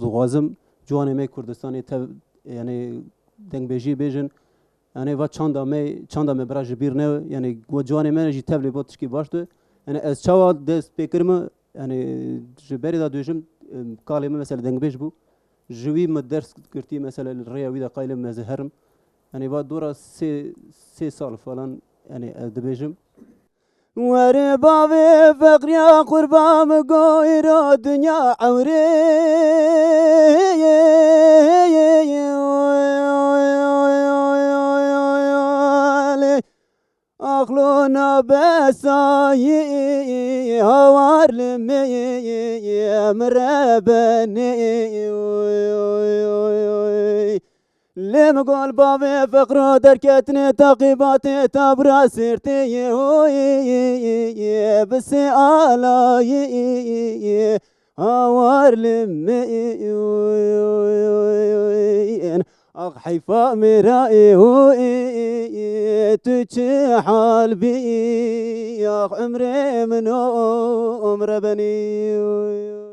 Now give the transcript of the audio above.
غازم جوان می کردستانی تب یعنی دنگ بیجی بیجن یعنی و چند می برای جبیر نه یعنی و جوان من جی تبلی بودش کی باشد یعنی از چوا دست پیکرم یعنی جبری دا دوجم کالم مثلا دنگ بیج بو جوی مدرس کرتی مثلا الرياوي دا قايل مزهرم يعني بعد دورة سي سال فلان يعني دبيجم وري بابي فقري قربام قوير الدنيا عوري أخلونا بساي هوار لمي مربني لم قول بابي فقرو دركتني تقيباتي تبرا سيرتي بس آلاي هوار لمي أخ حيفا مرائي تجي حال بي أخ عمري من عمر بني